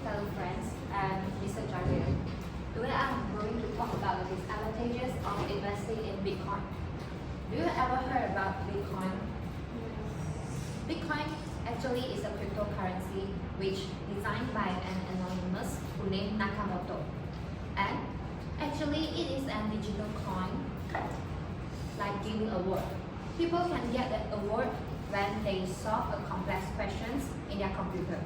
fellow friends and Mr. Javier. Today I'm going to talk about the disadvantages of investing in Bitcoin. Do you ever heard about Bitcoin? Bitcoin actually is a cryptocurrency which designed by an anonymous who named Nakamoto. And actually it is a digital coin, like giving a award. People can get that award when they solve a complex questions in their computer.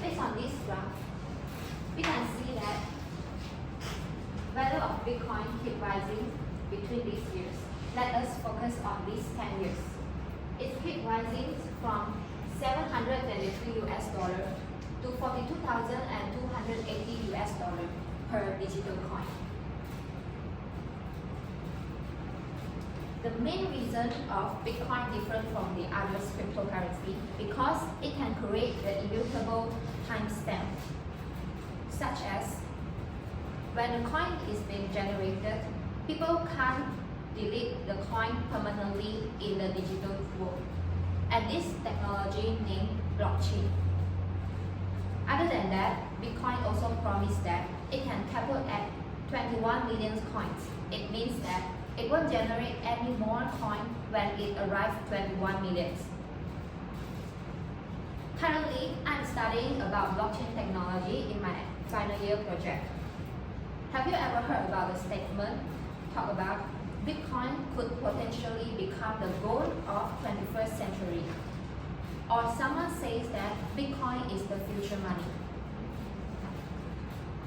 Based on this graph, we can see that value of Bitcoin keep rising between these years. Let us focus on these 10 years. It keep rising from $723 to $42,280 per digital coin. The main reason of Bitcoin different from the other cryptocurrency because it can create the immutable timestamp, such as when a coin is being generated, people can't delete the coin permanently in the digital world, and this technology named blockchain. Other than that, Bitcoin also promised that it can cap at 21 million coins. It means that it won't generate any more coin when it arrives 21 million. Currently, I'm studying about blockchain technology in my final year project. Have you ever heard about the statement talk about Bitcoin could potentially become the gold of 21st century? Or someone says that Bitcoin is the future money.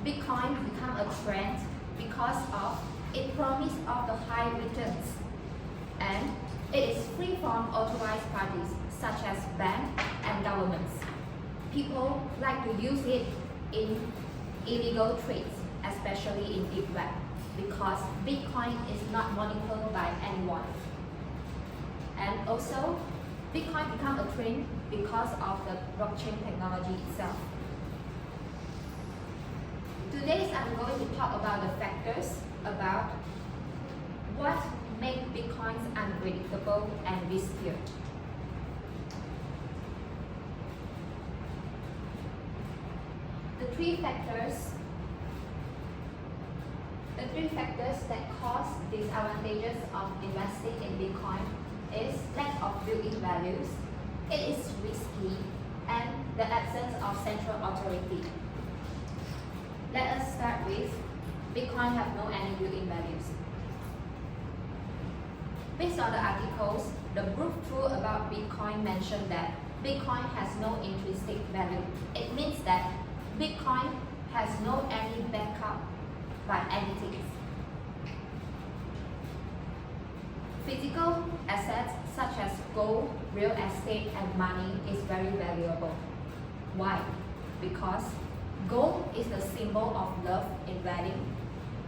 Bitcoin become a trend because of its promise of the high returns, and it is free from authorized parties such as banks and governments. People like to use it in illegal trades, especially in deep web, because Bitcoin is not monitored by anyone. And also, Bitcoin become a trend because of the blockchain technology itself. Today I'm going to talk about the factors about what makes Bitcoins unpredictable and riskier. The three factors that cause disadvantages of investing in Bitcoin is lack of built-in values, it is risky, and the absence of central authority. Let us start with Bitcoin have no any built-in values. Based on the articles, the proof true about Bitcoin mentioned that Bitcoin has no intrinsic value. It means that Bitcoin has no any backup by anything. Physical assets such as gold, real estate, and money is very valuable. Why? Because gold is the symbol of love in wedding,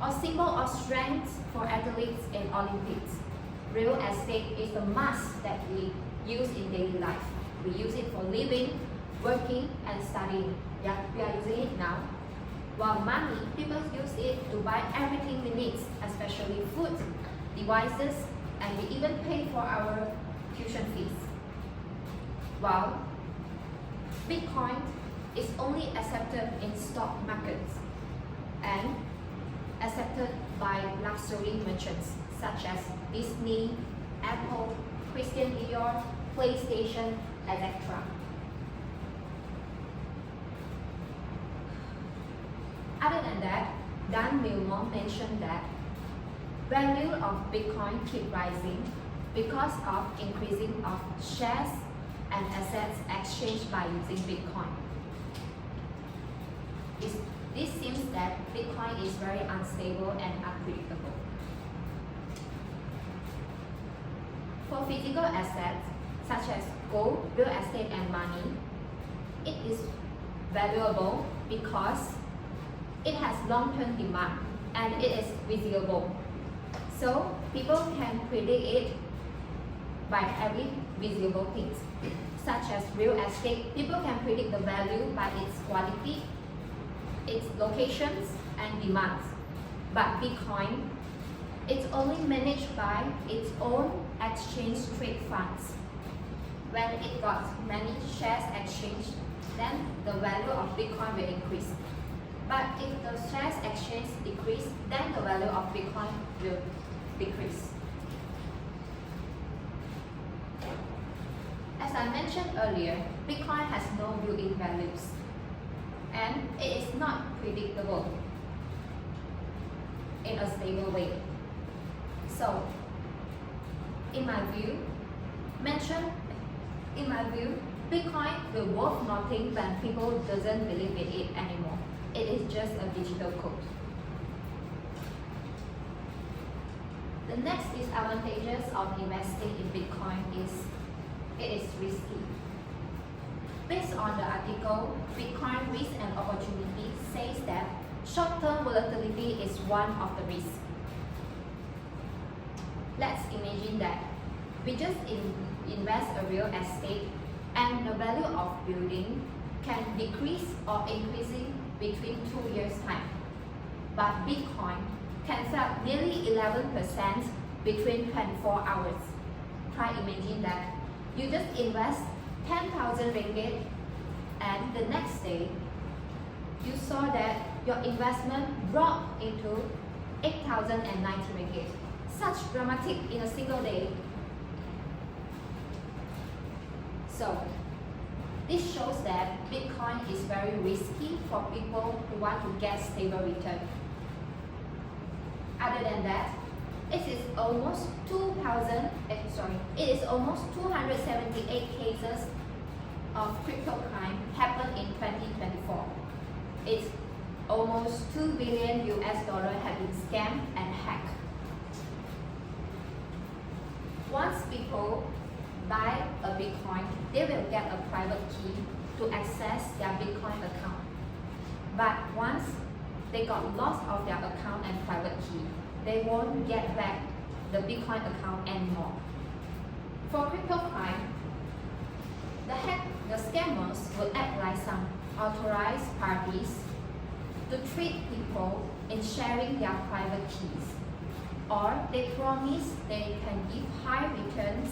or symbol of strength for athletes in Olympics. Real estate is the must that we use in daily life. We use it for living, working, and studying. Yeah, we are using it now. While money, people use it to buy everything we need, especially food, devices, and we even pay for our tuition fees. While Bitcoin is only accepted in stock markets and accepted by luxury merchants such as Disney, Apple, Christian Dior, PlayStation, etc. Other than that, Dan Milmore mentioned that value of Bitcoin keep rising because of increasing of shares and assets exchanged by using Bitcoin. This seems that Bitcoin is very unstable and unpredictable. For physical assets such as gold, real estate, and money, it is valuable because it has long-term demand and it is visible. So people can predict it by every visible things. Such as real estate, people can predict the value by its quality, its locations, and demands. But Bitcoin, it's only managed by its own exchange trade funds. when it got many shares exchanged, then the value of Bitcoin will increase. But if the shares exchange decrease, then the value of Bitcoin will decrease. As I mentioned earlier, Bitcoin has no built-in values, and it is not predictable in a stable way. So, in my view, Bitcoin will worth nothing when people doesn't believe in it anymore. It is just a digital code. The next disadvantages of investing in Bitcoin is it is risky. Based on the article, Bitcoin Risk and Opportunity says that short-term volatility is one of the risks. Let's imagine that we just invest a real estate and the value of building can decrease or increasing between 2 years' time. But Bitcoin can fall nearly 11% between 24 hours. Try imagine that you just invest 10,000 ringgit and the next day you saw that your investment dropped into 8,090 ringgit. Such dramatic in a single day. So, this shows that Bitcoin is very risky for people who want to get stable return. Other than that, it is almost 278 cases of crypto crime happened in 2024. It's almost $2 billion have been scammed and hacked. Once people buy a Bitcoin, they will get a private key to access their Bitcoin account. But once they got lost of their account and private key, they won't get back the Bitcoin account anymore. For crypto crime, the scammers will act like some authorized parties to trick people in sharing their private keys, or they promise they can give high returns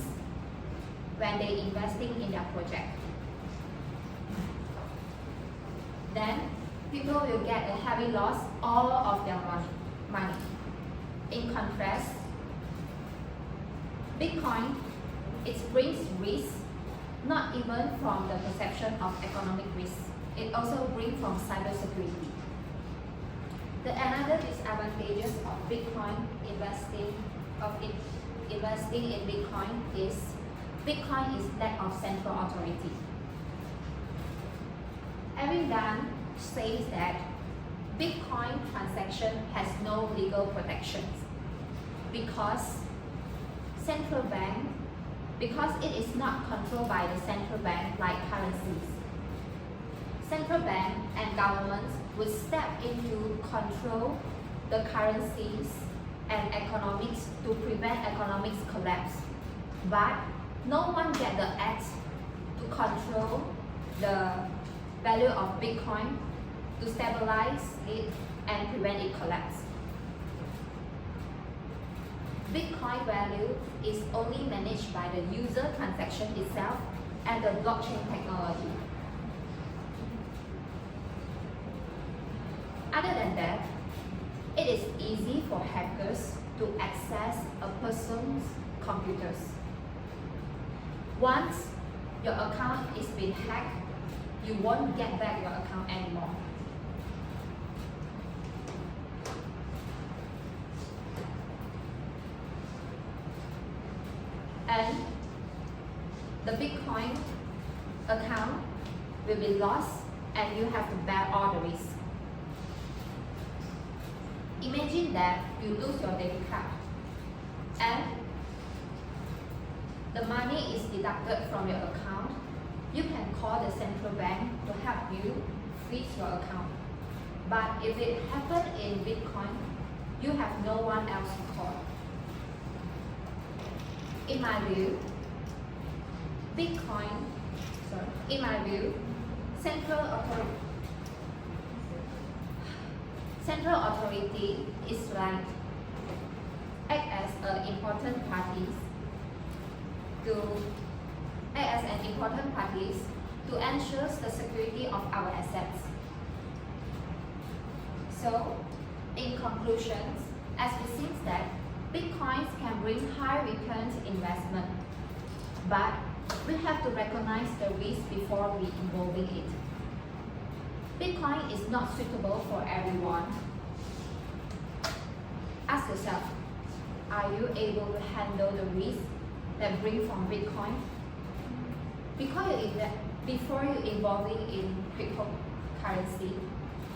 when they investing in their project. Then people will get a heavy loss all of their money. In contrast, Bitcoin, it brings risk not even from the perception of economic risk. It also brings from cybersecurity. The another disadvantages of Bitcoin investing in Bitcoin is lack of central authority. Erin Dunn says that Bitcoin transaction has no legal protections because it is not controlled by the central bank like currencies. Central bank and governments would step in to control the currencies and economics to prevent economic collapse. But no one get the act to control the value of Bitcoin to stabilize it and prevent it collapse. Bitcoin value is only managed by the user transaction itself and the blockchain technology. Other than that, it is easy for hackers to access a person's computers. Once your account is being hacked, you won't get back your account anymore. And the Bitcoin account will be lost and you have to bear all the risk. Imagine that you lose your debit card and the money is deducted from your account. You can call the central bank to help you freeze your account. But if it happened in Bitcoin, you have no one else to call. In my view, central authority is like act as an important party to act as an important parties to ensure the security of our assets. So, in conclusions, as it seems that Bitcoins can bring high returns investment, but we have to recognize the risk before we involving it. Bitcoin is not suitable for everyone. Ask yourself, are you able to handle the risk that bring from Bitcoin? Before you involving in cryptocurrency,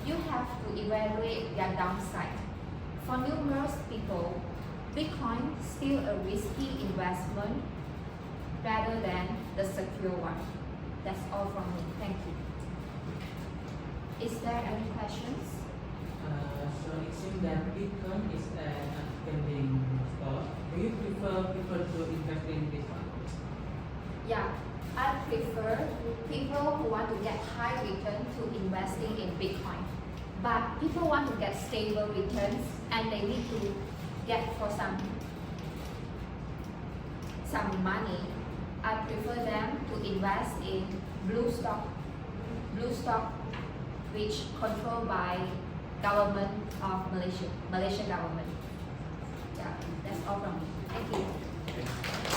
you have to evaluate their downside. For numerous people, Bitcoin is still a risky investment rather than the secure one. That's all from me. Thank you. Is there any questions? So it seems that Bitcoin is an outstanding stock. Do you prefer people to invest in Bitcoin? Yeah, I prefer people who want to get high return to investing in Bitcoin. But people want to get stable returns and they need to get for some money. I prefer them to invest in blue stock which controlled by government of Malaysian government. Yeah, that's all from me. Thank you.